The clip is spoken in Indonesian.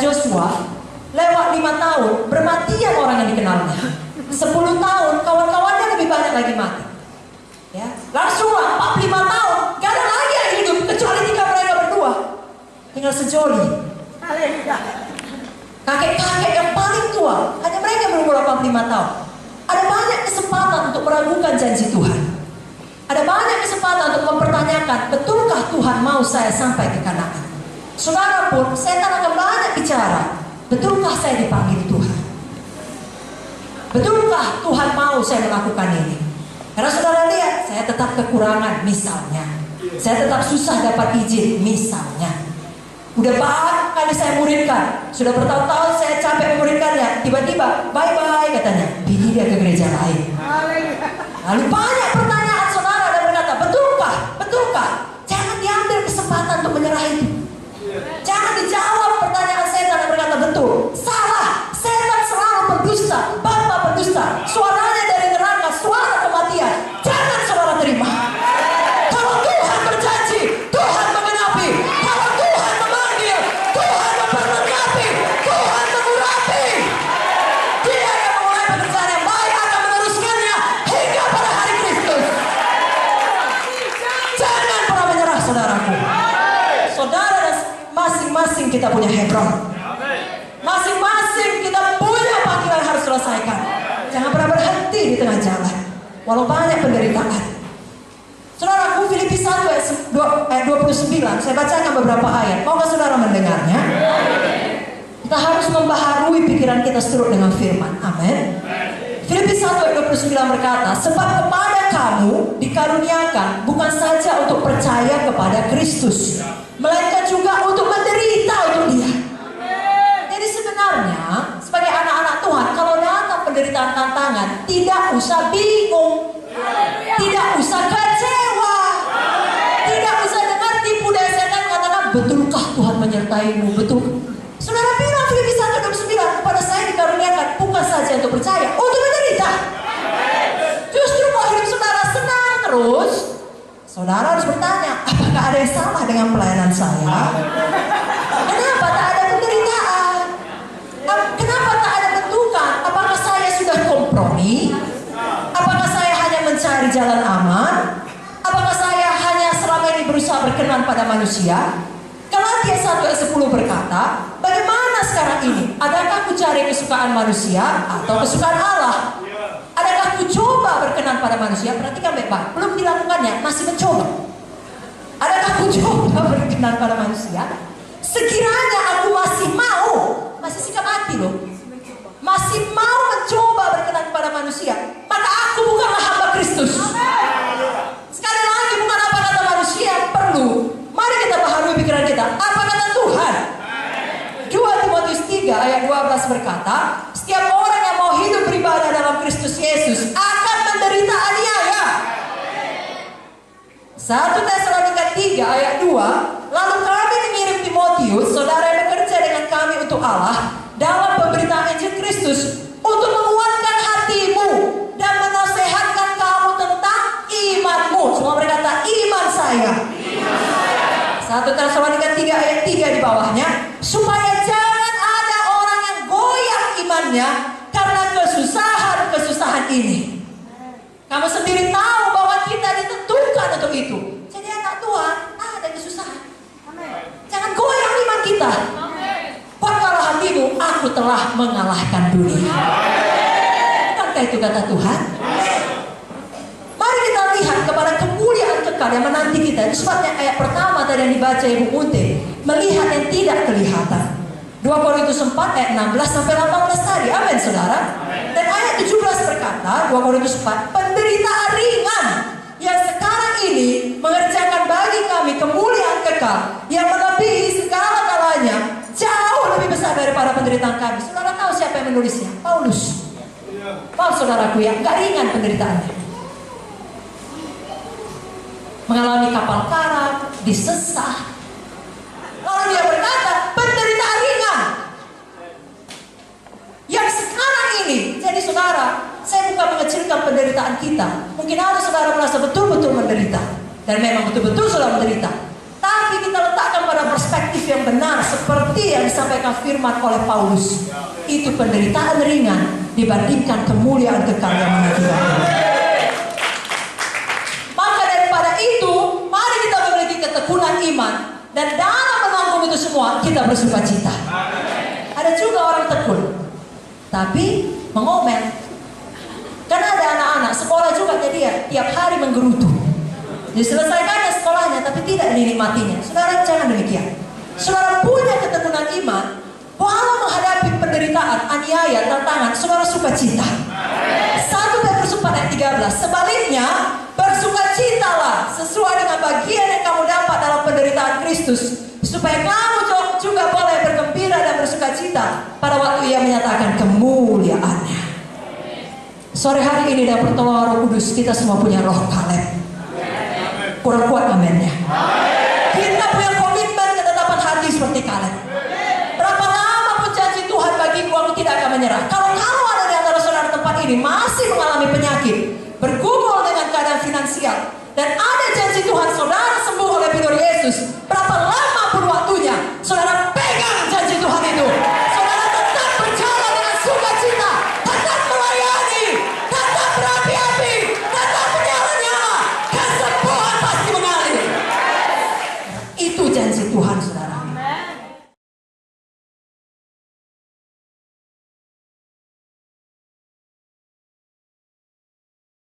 Joshua, lewat 5 tahun, bermatian orang yang dikenalnya. 10 tahun, kawan-kawannya lebih banyak lagi mati. Ya, langsung 45 tahun, gak ada lagi yang hidup kecuali 3 mereka berdua. Tinggal sejoli. Kakek-kakek yang paling tua, hanya mereka berumur 85 tahun. Ada banyak kesempatan untuk meragukan janji Tuhan. Ada banyak kesempatan untuk mempertanyakan, betulkah Tuhan mau saya sampai ke Kanaan? Saudara pun, setan akan banyak bicara, betulkah saya dipanggil Tuhan? Betulkah Tuhan mau saya melakukan ini? Karena saudara lihat, saya tetap kekurangan misalnya. Saya tetap susah dapat izin misalnya. Udah banyak kali saya muridkan, sudah bertahun-tahun saya capek memuridkannya. Tiba-tiba, bye-bye katanya, pilih dia ke gereja lain. Lalu banyak pertanyaan saudara dan berkata, betulkah? Betulkah? Jangan diambil kesempatan untuk menyerah itu. Jangan dijawab pertanyaan setan dan berkata betul. Salah. Setan selalu berdusta. Bapa berdusta. Suaranya dari neraka, suara kematian. Jangan saudara terima. Kalau Tuhan berjanji, Tuhan menggenapi. Kalau Tuhan memanggil, Tuhan memperlengkapi. Tuhan mengurapi. Dia yang memulai pekerjaan yang baik akan meneruskannya hingga pada hari Kristus. Jangan pernah menyerah saudaraku. Saudara dan masing-masing kita punya Hebron. Masing-masing kita punya panggilan yang harus selesaikan. Jangan pernah berhenti di tengah jalan, walau banyak penderitaan. Saudaraku, Filipi 1 ayat 29, saya bacakan beberapa ayat. Maukah saudara mendengarnya? Kita harus membaharui pikiran kita seturut dengan firman. Amin. Filipi 1 ayat 29 berkata, sebab kepada kamu dikaruniakan bukan saja untuk percaya kepada Kristus, melainkan juga untuk menderita untuk Dia. Jadi sebenarnya sebagai anak-anak Tuhan, kalau datang penderitaan tantangan, tidak usah bingung, tidak usah kecewa, tidak usah dengar tipu daya setan mengatakan, betulkah Tuhan menyertaimu? Betul. Saudara bilang Filipi 1:29, kepada saya dikaruniakan bukan saja untuk percaya, untuk menderita. Justru kalau hidup saudara senang terus, saudara harus bertanya, apakah ada yang salah dengan pelayanan saya? Kenapa tak ada penderitaan? Kenapa tak ada bentukan? Apakah saya sudah kompromi? Apakah saya hanya mencari jalan aman? Apakah saya hanya selama ini berusaha berkenan pada manusia? Galatia 1:10 berkata, bagaimana sekarang ini? Adakah ku cari kesukaan manusia atau kesukaan Allah? Adakah ku coba berkenan pada manusia? Perhatikan baik-baik, belum dilakukannya, masih mencoba. Adakah ku coba berkenan pada manusia? Sekiranya aku masih mau, masih sikap hati loh, masih mau mencoba berkenan kepada manusia, maka aku bukanlah hamba Kristus. Sekali lagi, bukan apa kata manusia yang perlu. Mari kita baharui pikiran kita, apa kata Tuhan? 2 Timotius 3 ayat 12 berkata, setiap orang yang mau hidup beribadah dalam Kristus Yesus akan menderita aniaya. 1 Tesalonika 3 ayat 2, lalu kami mengirim Timotius, saudara yang bekerja dengan kami untuk Allah dalam pemberitaan Injil Kristus, untuk menguatkan hatimu dan menasehatkan kamu tentang imanmu. Semua berkata, iman saya. 1 Tesalonika 3 ayat 3 di bawahnya, supaya jangan ada orang yang goyah imannya karena kesusahan ini. Kamu sendiri tahu bahwa kita ditentukan untuk itu. Jadi anak Tuhan, ada kesusahan. Jangan goyah iman kita. Kuatkanlah hatimu, aku telah mengalahkan dunia. Bukankah itu kata Tuhan? Mari kita lihat kepada kemuliaan kekal yang menanti kita. Itu sebabnya ayat pertama tadi yang dibaca Ibu Unte, melihat yang tidak kelihatan. 2 Korintus 4 ayat 16 sampai 18 tadi. Amin saudara. Dan ayat 17 berkata, 2 Korintus 4, penderitaan ringan yang sekarang ini mengerjakan bagi kami kemuliaan kekal yang melebihi segala kalanya, jauh lebih besar daripada penderitaan kami. Saudara tahu siapa yang menulisnya? Paulus. Maaf saudaraku ya, gak ringan penderitaannya. Mengalami kapal karam, disesah. Lalu dia berkata, penderitaan ringan yang sekarang ini. Jadi saudara, saya bukan mengecilkan penderitaan kita. Mungkin ada saudara merasa betul-betul menderita, dan memang betul-betul sudah menderita. Tapi kita letakkan pada perspektif yang benar seperti yang disampaikan firman oleh Paulus. Itu penderitaan ringan dibandingkan kemuliaan kekal yang menantikan. Maka daripada itu, mari kita memiliki ketekunan iman, dan dalam menanggung itu semua kita bersukacita. Ada juga orang tekun tapi mengomel. Karena ada anak-anak sekolah juga, jadi ya tiap hari menggerutu. Diselesaikannya sekolahnya tapi tidak dinikmatinya. Saudara, jangan demikian. Saudara punya ketekunan iman, walau menghadapi penderitaan, aniaya, tantangan, saudara sukacita. 1 Petrus 4 ayat 13. Sebaliknya, bersukacitalah sesuai dengan bagian yang kamu dapat dalam penderitaan Kristus, supaya kamu juga boleh bergembira dan bersukacita pada waktu Ia menyatakan kemuliaannya. Sore hari ini dalam pertolongan Roh Kudus, kita semua punya roh Kaleb. Kurang kuat amennya. Kita punya komitmen ketetapan hati seperti Kaleb. Berapa lama pun janji Tuhan bagiku, aku tidak akan menyerah. Kalau ada di antara saudara tempat ini masih mengalami penyakit, bergumul dengan keadaan finansial, dan ada janji Tuhan saudara sembuh oleh figur Yesus, berapa lama pun waktunya, saudara pegang janji Tuhan itu. Saudara tetap berjalan dengan sukacita, tetap melayani, tetap berapi-api, tetap menyala-nyala. Kesembuhan pasti mengalir. Itu janji Tuhan, saudara.